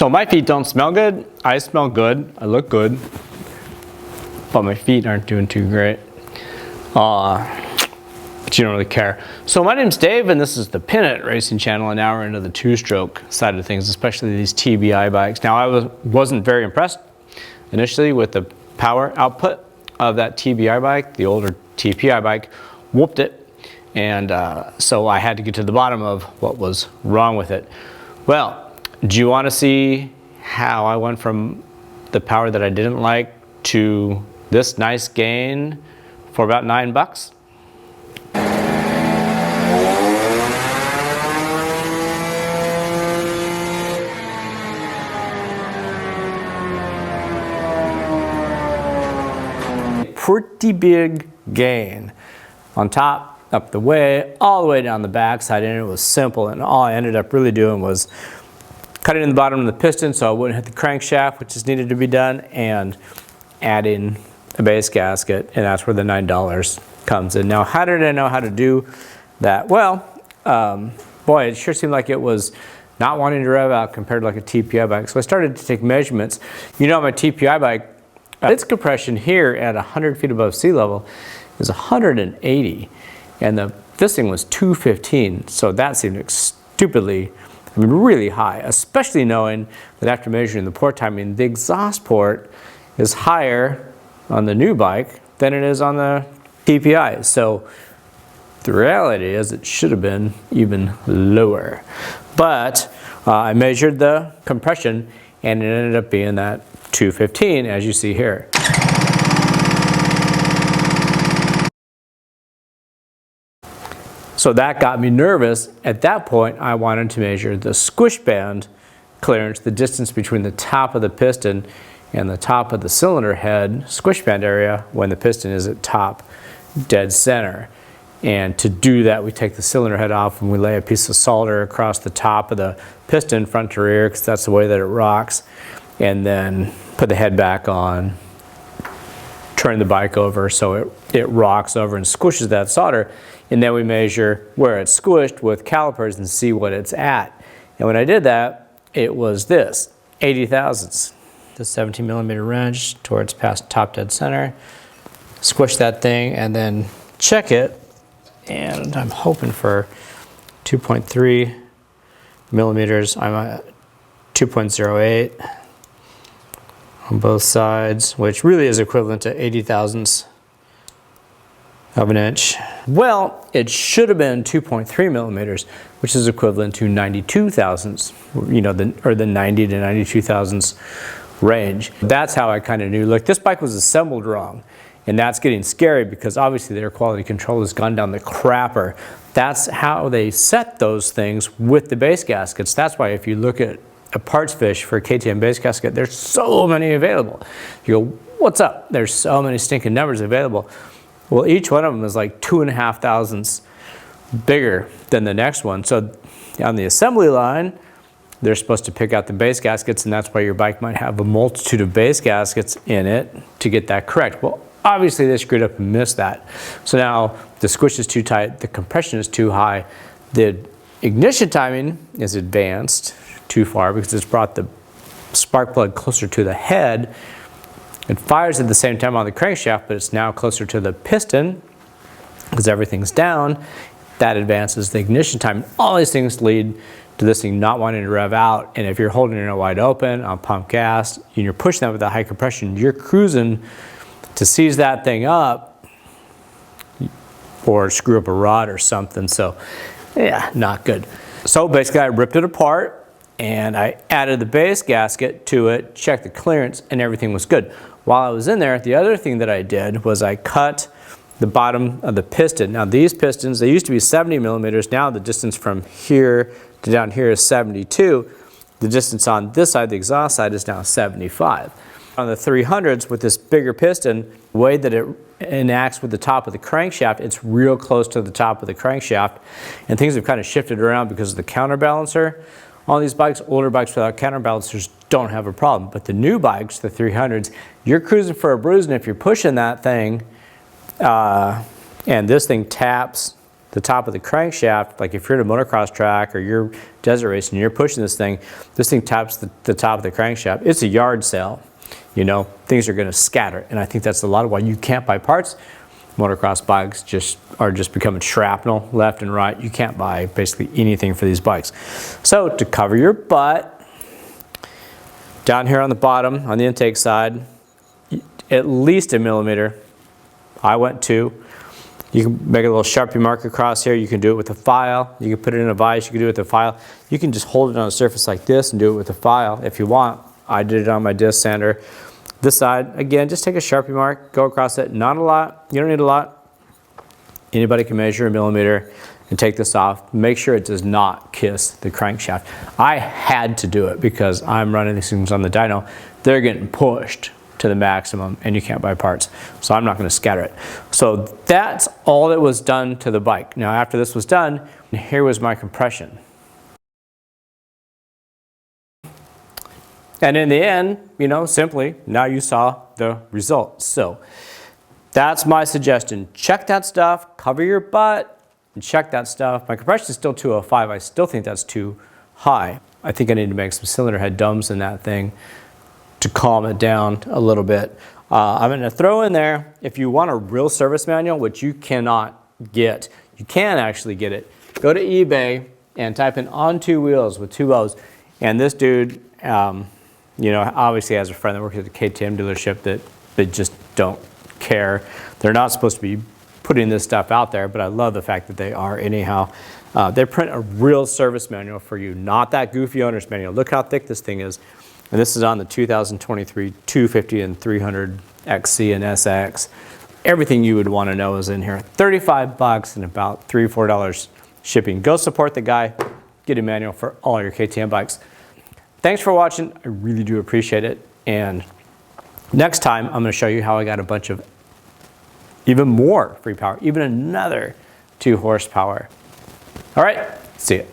So my feet don't smell good. I smell good. I look good. But my feet aren't doing too great. But you don't really care. So my name's Dave, and this is the Pin It Racing channel, and now we're into the two-stroke side of things, especially these TBI bikes. Now I wasn't very impressed initially with the power output of that TBI bike. The older TPI bike whooped it, and so I had to get to the bottom of what was wrong with it. Well, do you want to see how I went from the power that I didn't like to this nice gain for about $9? Pretty big gain on top, up the way, all the way down the backside, and it was simple, and all I ended up really doing was cutting in the bottom of the piston so I wouldn't hit the crankshaft, which is needed to be done, and adding a base gasket, and that's where the $9 comes in. Now, how did I know how to do that? Well, boy, it sure seemed like it was not wanting to rev out compared to like a TPI bike. So I started to take measurements. You know, my TPI bike, its compression here at 100 feet above sea level is 180, and this thing was 215. So that seemed stupidly, really high, especially knowing that after measuring the port timing, the exhaust port is higher on the new bike than it is on the TPI. So the reality is it should have been even lower. But I measured the compression, and it ended up being that 215, as you see here. So that got me nervous. At that point, I wanted to measure the squish band clearance, the distance between the top of the piston and the top of the cylinder head squish band area when the piston is at top dead center. And to do that, we take the cylinder head off and we lay a piece of solder across the top of the piston front to rear, because that's the way that it rocks, and then put the head back on, turn the bike over so it rocks over and squishes that solder, and then we measure where it's squished with calipers and see what it's at. And when I did that, it was this, 80 thousandths. The 17 millimeter wrench towards past top dead center, squish that thing, and then check it, and I'm hoping for 2.3 millimeters. I'm at 2.08 on both sides, which really is equivalent to 80 thousandths of an inch. Well, it should have been 2.3 millimeters, which is equivalent to 92 thousandths, you know, the 90 to 92 thousandths range. That's how I kind of knew. Look, this bike was assembled wrong, and that's getting scary because obviously their quality control has gone down the crapper. That's how they set those things with the base gaskets. That's why if you look at a parts fish for a KTM base gasket, there's so many available. You go, what's up? There's so many stinking numbers available. Well, each one of them is like 2.5 thousandths bigger than the next one. So on the assembly line, they're supposed to pick out the base gaskets, and that's why your bike might have a multitude of base gaskets in it to get that correct. Well, obviously they screwed up and missed that. So now the squish is too tight, the compression is too high, the ignition timing is advanced too far because it's brought the spark plug closer to the head. It fires at the same time on the crankshaft, but it's now closer to the piston because everything's down. That advances the ignition time. All these things lead to this thing not wanting to rev out, and if you're holding it wide open on pump gas and you're pushing that with that high compression, you're cruising to seize that thing up or screw up a rod or something. So yeah, not good. So basically I ripped it apart and I added the base gasket to it, checked the clearance, and everything was good. While I was in there, the other thing that I did was I cut the bottom of the piston. Now these pistons, they used to be 70 millimeters. Now the distance from here to down here is 72. The distance on this side, the exhaust side, is now 75. On the 300s with this bigger piston, the way that it enacts with the top of the crankshaft, it's real close to the top of the crankshaft, and things have kind of shifted around because of the counterbalancer. On these bikes, older bikes without counterbalancers don't have a problem, but the new bikes, the 300s, you're cruising for a bruise, and if you're pushing that thing and this thing taps the top of the crankshaft, like if you're at a motocross track or you're desert racing and you're pushing this thing taps the top of the crankshaft. It's a yard sale. You know, things are going to scatter. And I think that's a lot of why you can't buy parts. Motocross bikes are just becoming shrapnel left and right. You can't buy basically anything for these bikes. So to cover your butt, down here on the bottom, on the intake side, at least 1 millimeter. I went 2. You can make a little Sharpie mark across here. You can do it with a file. You can put it in a vise. You can do it with a file. You can just hold it on a surface like this and do it with a file if you want. I did it on my disc sander. This side, again, just take a Sharpie mark, go across it. Not a lot. You don't need a lot. Anybody can measure 1 millimeter and take this off. Make sure it does not kiss the crankshaft. I had to do it because I'm running these things on the dyno. They're getting pushed to the maximum and you can't buy parts. So I'm not going to scatter it. So that's all that was done to the bike. Now after this was done, here was my compression. And in the end, you know, simply, now you saw the results. So that's my suggestion. Check that stuff, cover your butt, and check that stuff. My compression is still 205. I still think that's too high. I think I need to make some cylinder head dumbs in that thing to calm it down a little bit. I'm going to throw in there, if you want a real service manual, which you cannot get, you can actually get it. Go to eBay and type in on 2 wheels with 2 O's. And this dude, you know, obviously has a friend that works at the KTM dealership that they just don't care. They're not supposed to be putting this stuff out there, but I love the fact that they are anyhow. They print a real service manual for you, not that goofy owner's manual. Look how thick this thing is. And this is on the 2023 250 and 300 XC and SX. Everything you would want to know is in here. 35 bucks and about $3 or $4 shipping. Go support the guy. Get a manual for all your KTM bikes. Thanks for watching. I really do appreciate it. And next time, I'm going to show you how I got a bunch of even more free power, even another 2 horsepower. All right, see ya.